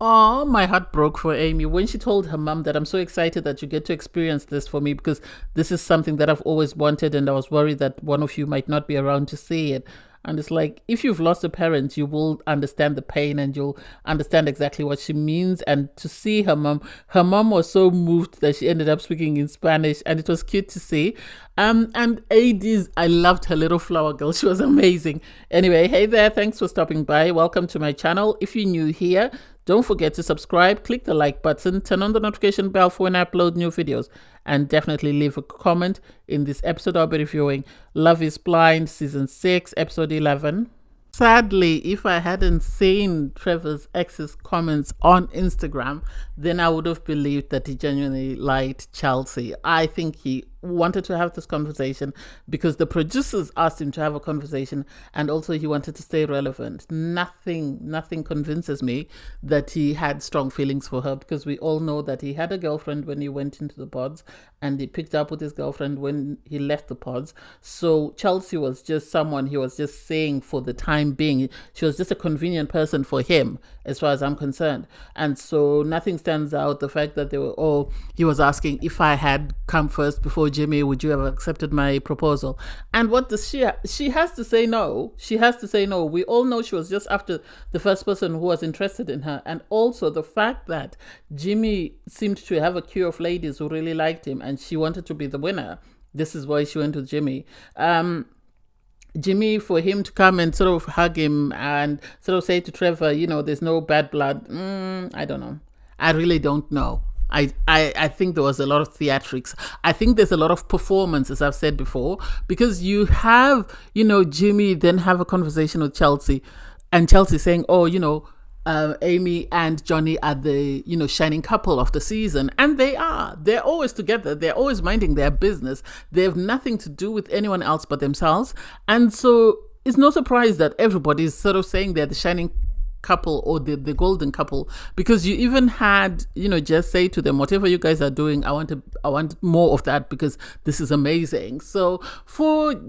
Oh, my heart broke for Amy when she told her mom that I'm so excited that you get to experience this for me because this is something that I've always wanted and I was worried that one of you might not be around to see it. And it's like, if you've lost a parent, you will understand the pain and you'll understand exactly what she means. And to see her mom was so moved that she ended up speaking in Spanish, and it was cute to see. And AD's, I loved her little flower girl. She was amazing. Anyway, hey there, thanks for stopping by. Welcome to my channel. If you're new here, don't forget to subscribe, click the like button, turn on the notification bell for when I upload new videos, and definitely leave a comment in this episode I'll be reviewing. Love is Blind, Season 6, Episode 11. Sadly, if I hadn't seen Trevor's ex's comments on Instagram, then I would have believed that he genuinely liked Chelsea. I think he wanted to have this conversation because the producers asked him to have a conversation, and also he wanted to stay relevant. Nothing convinces me that he had strong feelings for her, because we all know that he had a girlfriend when he went into the pods and he picked up with his girlfriend when he left the pods. So Chelsea was just someone he was just saying for the time being. She was just a convenient person for him as far as I'm concerned. And so nothing stands out. The fact that he was asking, if I had come first before Jimmy, would you have accepted my proposal? And what does she has to say no. She has to say no. We all know she was just after the first person who was interested in her. And also the fact that Jimmy seemed to have a queue of ladies who really liked him and she wanted to be the winner. This is why she went with Jimmy. Jimmy, for him to come and sort of hug him and sort of say to Trevor, there's no bad blood. I don't know. I really don't know. I think there was a lot of theatrics. I think there's a lot of performance, as I've said before, because you have, Jimmy then have a conversation with Chelsea, and Chelsea saying, Amy and Johnny are the, shining couple of the season. And they are. They're always together. They're always minding their business. They have nothing to do with anyone else but themselves. And so it's no surprise that everybody's sort of saying they're the shining couple or the golden couple, because you even had just say to them, whatever you guys are doing, I want more of that, because this is amazing. So for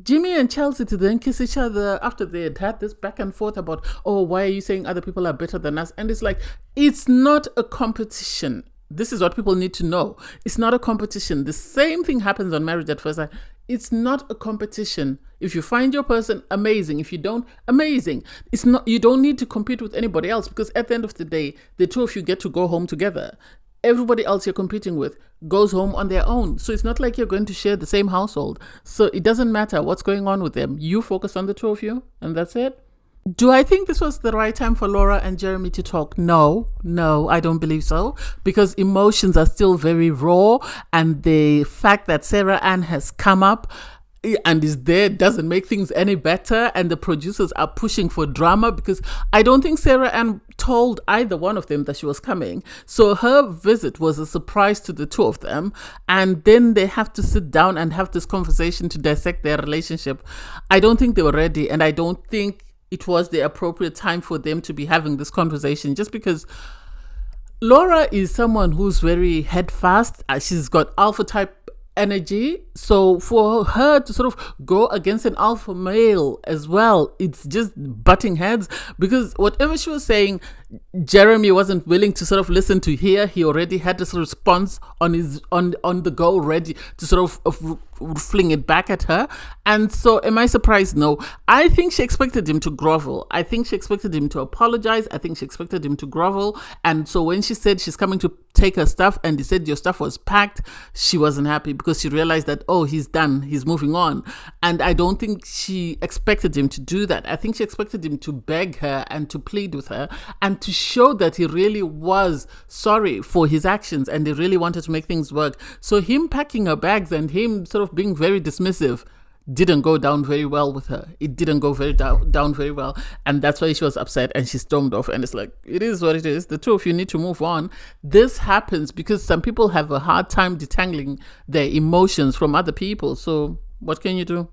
Jimmy and Chelsea to then kiss each other after they had this back and forth about, why are you saying other people are better than us? And it's like, it's not a competition. This is what people need to know. It's not a competition. The same thing happens on Marriage at First Sight. It's not a competition. If you find your person, amazing. If you don't, amazing. It's not. You don't need to compete with anybody else, because at the end of the day, the two of you get to go home together. Everybody else you're competing with goes home on their own. So it's not like you're going to share the same household. So it doesn't matter what's going on with them. You focus on the two of you, and that's it. Do I think this was the right time for Laura and Jeremy to talk? No, I don't believe so, because emotions are still very raw, and the fact that Sara-Ann has come up and is there doesn't make things any better, and the producers are pushing for drama, because I don't think Sara-Ann told either one of them that she was coming. So her visit was a surprise to the two of them, and then they have to sit down and have this conversation to dissect their relationship. I don't think they were ready, and I don't think it was the appropriate time for them to be having this conversation, just because Laura is someone who's very headfast. She's got alpha type energy. So for her to sort of go against an alpha male as well, it's just butting heads, because whatever she was saying, Jeremy wasn't willing to sort of listen to hear. He already had this response on the go, ready to sort of fling it back at her. And so am I surprised? No. I think she expected him to grovel. I think she expected him to apologize. I think she expected him to grovel. And so when she said she's coming to take her stuff and he said your stuff was packed, she wasn't happy, because she realized that, he's done, he's moving on. And I don't think she expected him to do that. I think she expected him to beg her and to plead with her and to show that he really was sorry for his actions and he really wanted to make things work. So him packing her bags and him sort of being very dismissive didn't go down very well with her. It didn't go down very well. And that's why she was upset and she stormed off. And it's like, it is what it is. The two of you need to move on. This happens because some people have a hard time detangling their emotions from other people. So what can you do?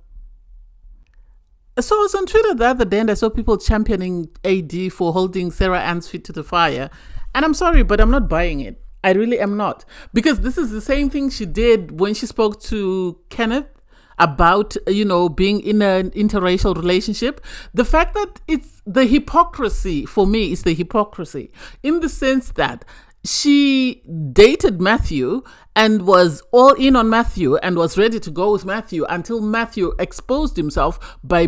So I was on Twitter the other day and I saw people championing AD for holding Sara-Ann's feet to the fire. And I'm sorry, but I'm not buying it. I really am not. Because this is the same thing she did when she spoke to Kenneth about, being in an interracial relationship. The fact that it's the hypocrisy, for me, is the hypocrisy in the sense that she dated Matthew and was all in on Matthew and was ready to go with Matthew until Matthew exposed himself by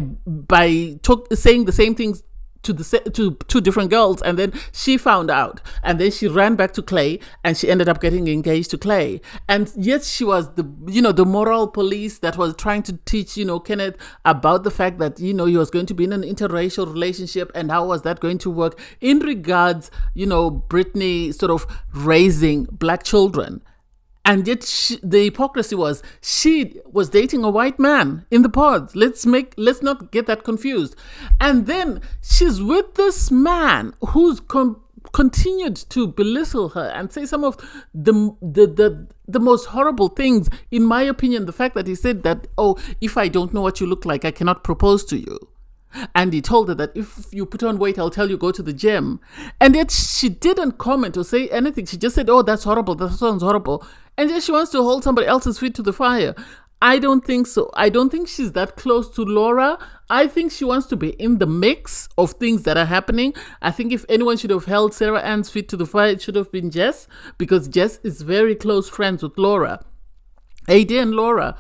saying the same things to two different girls, and then she found out, and then she ran back to Clay, and she ended up getting engaged to Clay. And yet she was the moral police that was trying to teach Kenneth about the fact that he was going to be in an interracial relationship, and how was that going to work in regards Brittany sort of raising black children. And yet the hypocrisy was she was dating a white man in the pods. Let's not get that confused. And then she's with this man who's continued to belittle her and say some of the most horrible things. In my opinion, the fact that he said that, oh, if I don't know what you look like, I cannot propose to you. And he told her that if you put on weight, I'll tell you go to the gym. And yet she didn't comment or say anything. She just said, oh, that's horrible. That sounds horrible. And yet she wants to hold somebody else's feet to the fire. I don't think so. I don't think she's that close to Laura. I think she wants to be in the mix of things that are happening. I think if anyone should have held Sara-Ann's feet to the fire, it should have been Jess, because Jess is very close friends with Laura. AD and Laura,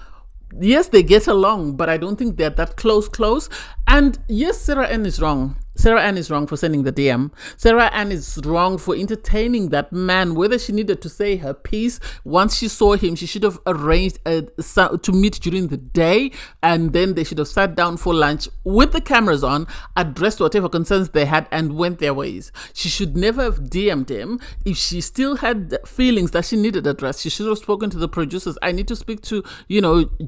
yes, they get along, but I don't think they're that close. And yes, Sara-Ann is wrong. Sara-Ann is wrong for sending the DM. Sara-Ann is wrong for entertaining that man. Whether she needed to say her piece, once she saw him, she should have arranged to meet during the day, and then they should have sat down for lunch with the cameras on, addressed whatever concerns they had, and went their ways. She should never have DM'd him. If she still had feelings that she needed addressed, she should have spoken to the producers. I need to speak to,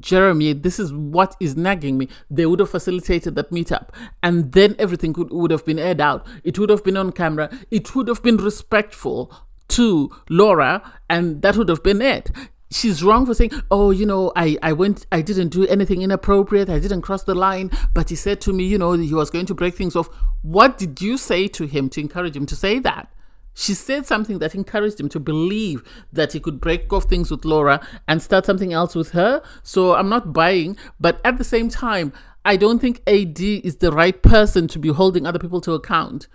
Jeremy. This is what is nagging me. They would have facilitated that meetup, and then everything would have been aired out. It would have been on camera. It would have been respectful to Laura, and that would have been it. She's wrong for saying, oh, I didn't do anything inappropriate. I didn't cross the line, but he said to me, he was going to break things off. What did you say to him to encourage him to say that? She said something that encouraged him to believe that he could break off things with Laura and start something else with her. So I'm not buying, but at the same time, I don't think AD is the right person to be holding other people to account.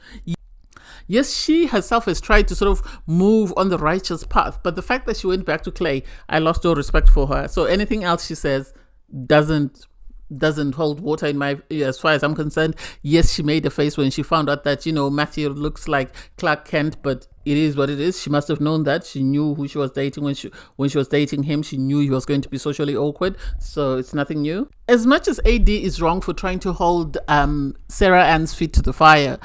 Yes, she herself has tried to sort of move on the righteous path, but the fact that she went back to Clay, I lost all respect for her. So anything else she says doesn't hold water in my, as far as I'm concerned. Yes, she made a face when she found out that Matthew looks like Clark Kent, but it is what it is. She must have known that. She knew who she was dating when she was dating him. She knew he was going to be socially awkward, so it's nothing new. As much as AD is wrong for trying to hold Sara-Ann's feet to the fire,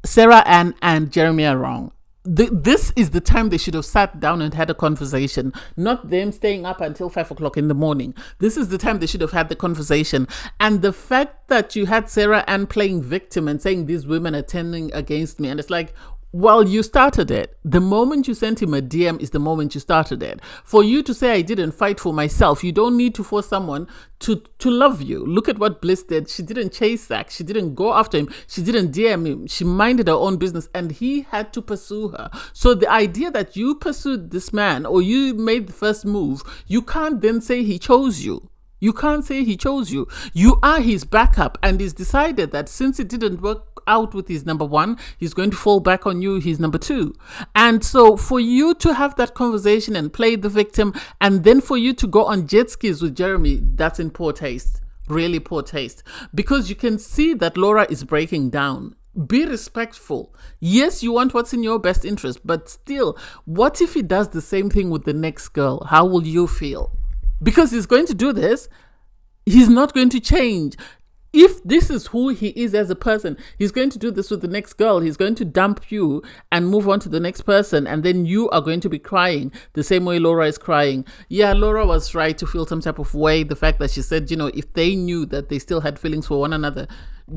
Sara-Ann and Jeremy are wrong. This is the time they should have sat down and had a conversation, not them staying up until 5 o'clock in the morning. This is the time they should have had the conversation. And the fact that you had Sara-Ann playing victim and saying these women are turning against me, and it's like, well, you started it. The moment you sent him a DM is the moment you started it. For you to say I didn't fight for myself, you don't need to force someone to love you. Look at what Bliss did. She didn't chase Zach. She didn't go after him. She didn't DM him. She minded her own business, and he had to pursue her. So the idea that you pursued this man or you made the first move, you can't then say he chose you. You can't say he chose you. You are his backup, and he's decided that since it didn't work out with his number one, he's going to fall back on you, his number two. And so for you to have that conversation and play the victim, and then for you to go on jet skis with Jeremy, that's in poor taste. Really poor taste. Because you can see that Laura is breaking down. Be respectful. Yes, you want what's in your best interest, but still, what if he does the same thing with the next girl? How will you feel? Because he's going to do this, he's not going to change. If this is who he is as a person, he's going to do this with the next girl. He's going to dump you and move on to the next person. And then you are going to be crying the same way Laura is crying. Yeah, Laura was right to feel some type of way. The fact that she said, if they knew that they still had feelings for one another,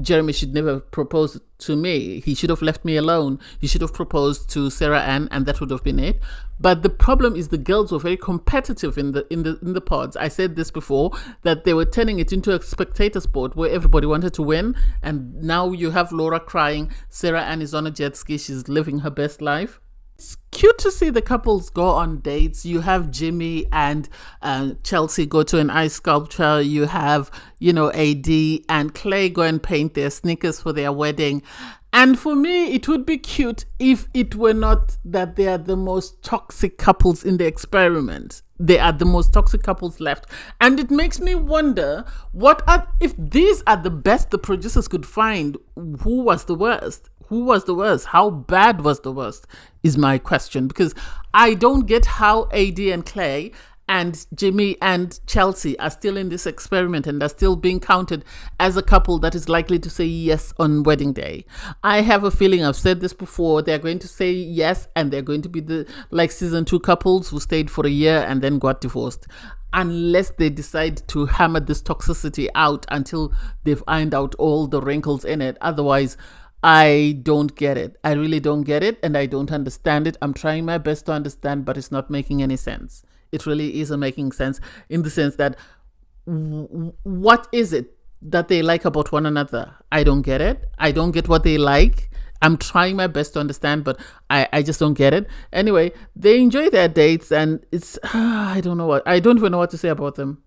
Jeremy should never propose to me. He should have left me alone. He should have proposed to Sara-Ann, and that would have been it. But the problem is the girls were very competitive in the pods. I said this before, that they were turning it into a spectator sport where everybody wanted to win. And now you have Laura crying. Sara-Ann is on a jet ski. She's living her best life. Cute to see the couples go on dates. You have Jimmy and Chelsea go to an ice sculpture. You have, AD and Clay go and paint their sneakers for their wedding. And for me, it would be cute if it were not that they are the most toxic couples in the experiment. They are the most toxic couples left. And it makes me wonder, if these are the best the producers could find, who was the worst? Who was the worst? How bad was the worst? Is my question. Because I don't get how AD and Clay and Jimmy and Chelsea are still in this experiment and are still being counted as a couple that is likely to say yes on wedding day. I have a feeling, I've said this before, they're going to say yes and they're going to be the season 2 couples who stayed for a year and then got divorced. Unless they decide to hammer this toxicity out until they've ironed out all the wrinkles in it. Otherwise, I don't get it. I really don't get it, and I don't understand it. I'm trying my best to understand, but it's not making any sense. It really isn't making sense, in the sense that what is it that they like about one another? I don't get it. I don't get what they like. I'm trying my best to understand, but I just don't get it. Anyway, they enjoy their dates, and it's I don't even know what to say about them.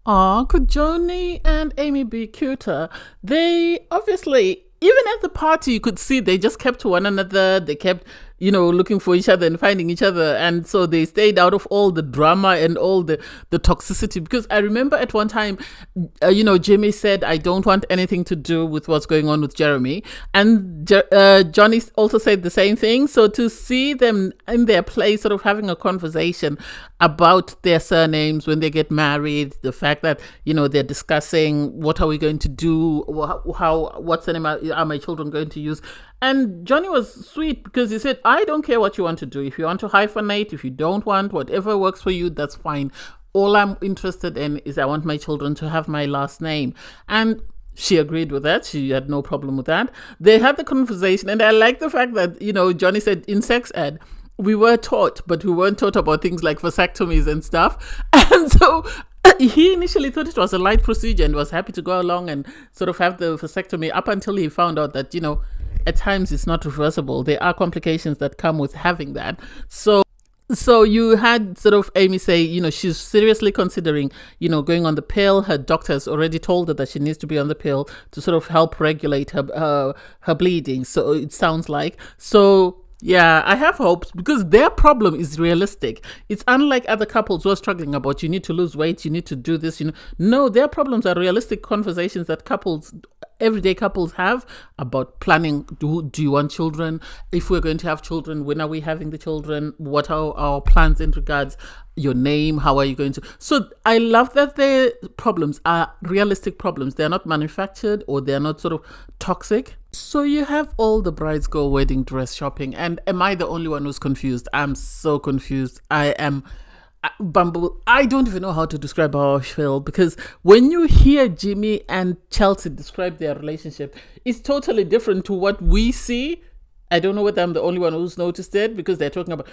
Aw, could Joni and Amy be cuter? They obviously, even at the party, you could see they just kept to one another. They kept, looking for each other and finding each other. And so they stayed out of all the drama and all the toxicity. Because I remember at one time, Jimmy said, I don't want anything to do with what's going on with Jeremy. And Johnny also said the same thing. So to see them in their place, sort of having a conversation about their surnames when they get married, the fact that, they're discussing what are we going to do, what surname are my children going to use. And Johnny was sweet because he said, I don't care what you want to do. If you want to hyphenate, if you don't want, whatever works for you, that's fine. All I'm interested in is I want my children to have my last name. And she agreed with that. She had no problem with that. They had the conversation, and I like the fact that, Johnny said in sex ed, we were taught, but we weren't taught about things like vasectomies and stuff. And so he initially thought it was a light procedure and was happy to go along and sort of have the vasectomy, up until he found out that, at times it's not reversible. There are complications that come with having that. So you had sort of Amy say, she's seriously considering, going on the pill. Her doctor has already told her that she needs to be on the pill to sort of help regulate her bleeding. So it sounds like. So yeah, I have hopes, because their problem is realistic. It's unlike other couples who are struggling about, you need to lose weight, you need to do this, No, their problems are realistic conversations that everyday couples have about planning. Do you want children? If we're going to have children, when are we having the children? What are our plans in regards your name? How are you going to? So I love that their problems are realistic problems. They're not manufactured, or they're not sort of toxic. So you have all the brides go wedding dress shopping, and am I the only one who's confused? I'm so confused. I am bumble. I don't even know how to describe how I feel, because when you hear Jimmy and Chelsea describe their relationship, it's totally different to what we see. I don't know whether I'm the only one who's noticed it, because they're talking about,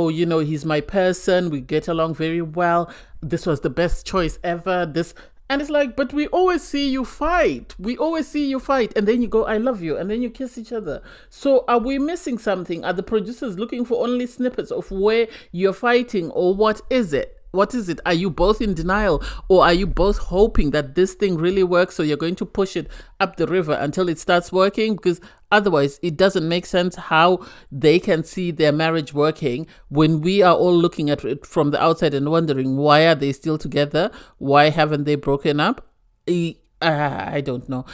he's my person, we get along very well, this was the best choice ever, this. And it's like, but we always see you fight. And then you go, I love you. And then you kiss each other. So are we missing something? Are the producers looking for only snippets of where you're fighting? Or what is it? What is it? Are you both in denial? Or are you both hoping that this thing really works? So you're going to push it up the river until it starts working? Because otherwise, it doesn't make sense how they can see their marriage working when we are all looking at it from the outside and wondering, why are they still together? Why haven't they broken up? I don't know.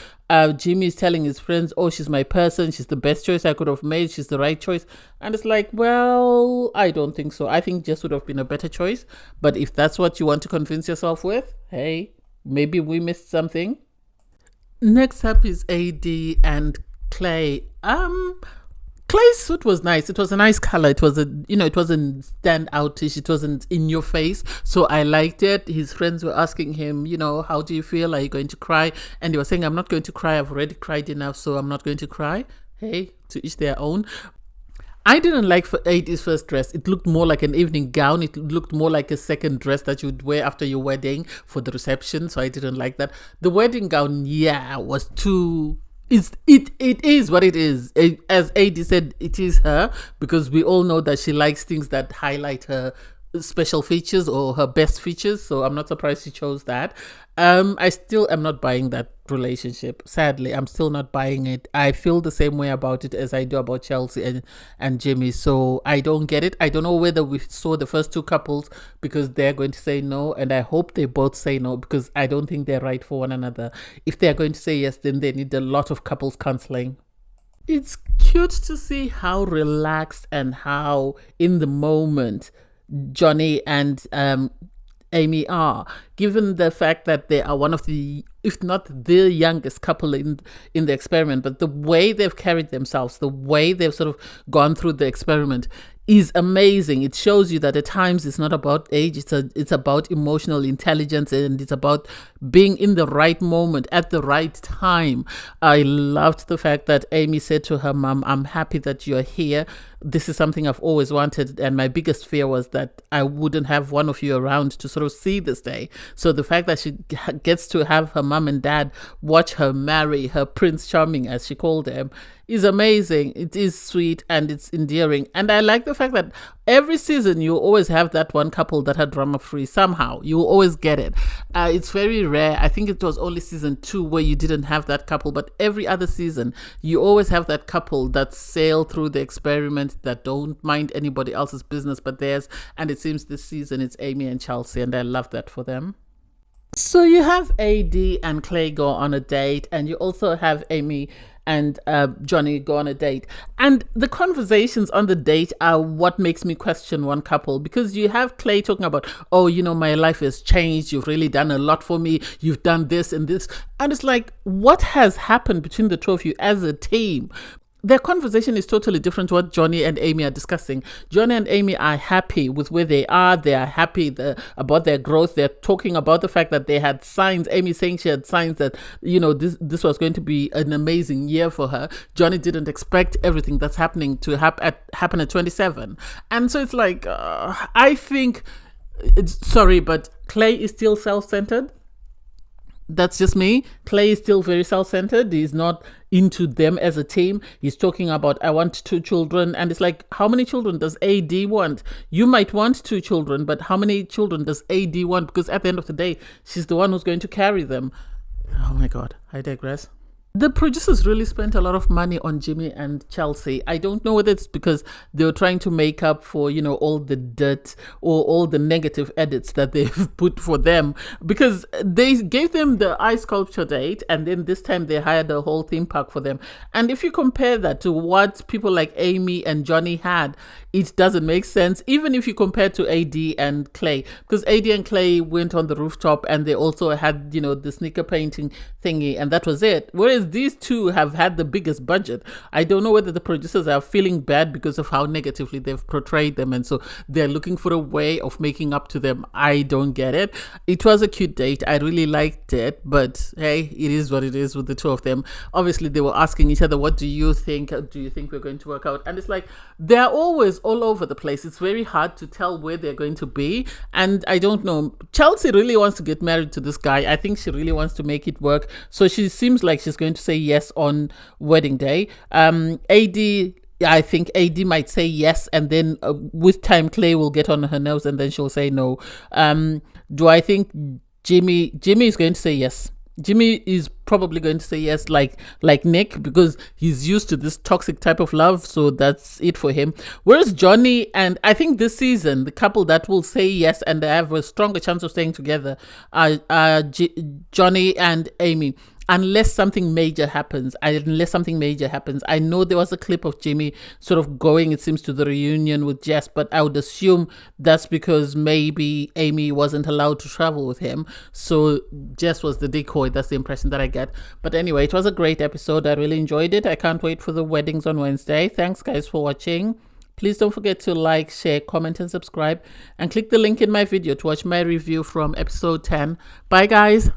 Jimmy is telling his friends, she's my person. She's the best choice I could have made. She's the right choice. And it's like, well, I don't think so. I think Jess would have been a better choice. But if that's what you want to convince yourself with, hey, maybe we missed something. Next up is AD and Clay. Clay's suit was nice. It was a nice color. It wasn't stand outish. It wasn't in your face. So I liked it. His friends were asking him, how do you feel? Are you going to cry? And he was saying, I'm not going to cry. I've already cried enough, so I'm not going to cry. Hey, to each their own. I didn't like AD's first dress. It looked more like an evening gown. It looked more like a second dress that you'd wear after your wedding for the reception. So I didn't like that. The wedding gown, was too It is what it is. As AD said, it is her, because we all know that she likes things that highlight her special features or her best features. So I'm not surprised she chose that. I still am not buying that relationship. Sadly, I'm still not buying it. I feel the same way about it as I do about Chelsea and Jimmy. So I don't get it. I don't know whether we saw the first two couples because they're going to say no, and I hope they both say no, because I don't think they're right for one another. If they're going to say yes, then they need a lot of couples counseling. It's cute to see how relaxed and how in the moment Johnny and Amy are, given the fact that they are one of the, if not the youngest couple in the experiment. But the way they've carried themselves, the way they've sort of gone through the experiment is amazing. It shows you that at times it's not about age, it's about emotional intelligence, and it's about being in the right moment at the right time. I loved the fact that Amy said to her mom, "I'm happy that you're here. This is something I've always wanted, and my biggest fear was that I wouldn't have one of you around to sort of see this day." So the fact that she gets to have her mom and dad watch her marry her Prince Charming, as she called him, is amazing. It is sweet and it's endearing. And I like the fact that every season you always have that one couple that are drama free somehow. You will always get it. It's very rare. I think it was only season 2 where you didn't have that couple, but every other season you always have that couple that sail through the experiment, that don't mind anybody else's business but theirs. And it seems this season it's Amy and Chelsea, and I love that for them. So you have AD and Clay go on a date, and you also have Amy and Johnny go on a date. And the conversations on the date are what makes me question one couple, because you have Clay talking about, "Oh, my life has changed. You've really done a lot for me. You've done this and this." And it's like, what has happened between the two of you as a team? Their conversation is totally different to what Johnny and Amy are discussing. Johnny and Amy are happy with where they are. They are happy about their growth. They're talking about the fact that they had signs. Amy saying she had signs that, this was going to be an amazing year for her. Johnny didn't expect everything that's happening to happen at 27. And so it's like, I think, sorry, but Clay is still self-centered. That's just me. Clay is still very self-centered. He's not into them as a team. He's talking about, "I want 2 children." And it's like, how many children does AD want? You might want 2 children, but how many children does AD want? Because at the end of the day, she's the one who's going to carry them. Oh my God, I digress. The producers really spent a lot of money on Jimmy and Chelsea. I don't know whether it's because they were trying to make up for, all the dirt or all the negative edits that they've put for them, because they gave them the ice sculpture date, and then this time they hired a whole theme park for them. And if you compare that to what people like Amy and Johnny had, it doesn't make sense, even if you compare to AD and Clay, because AD and Clay went on the rooftop and they also had, the sneaker painting thingy, and that was it. Whereas these two have had the biggest budget. I don't know whether the producers are feeling bad because of how negatively they've portrayed them, and so they're looking for a way of making up to them. I don't get it. It was a cute date. I really liked it, but hey, it is what it is with the two of them. Obviously, they were asking each other, "What do you think? Do you think we're going to work out?" And it's like, they're always all over the place. It's very hard to tell where they're going to be. And I don't know. Chelsea really wants to get married to this guy. I think she really wants to make it work. So she seems like she's going to say yes on wedding day. AD, I think AD might say yes, and then with time Clay will get on her nerves and then she'll say no. Do I think Jimmy is going to say yes? Jimmy is probably going to say yes, like Nick, because he's used to this toxic type of love, so that's it for him. Whereas Johnny, and I think this season, the couple that will say yes and have a stronger chance of staying together are Johnny and Amy. Unless something major happens. I know there was a clip of Jimmy sort of going, it seems, to the reunion with Jess, but I would assume that's because maybe Amy wasn't allowed to travel with him. So Jess was the decoy. That's the impression that I get. But anyway, it was a great episode. I really enjoyed it. I can't wait for the weddings on Wednesday. Thanks, guys, for watching. Please don't forget to like, share, comment, and subscribe. And click the link in my video to watch my review from episode 10. Bye, guys.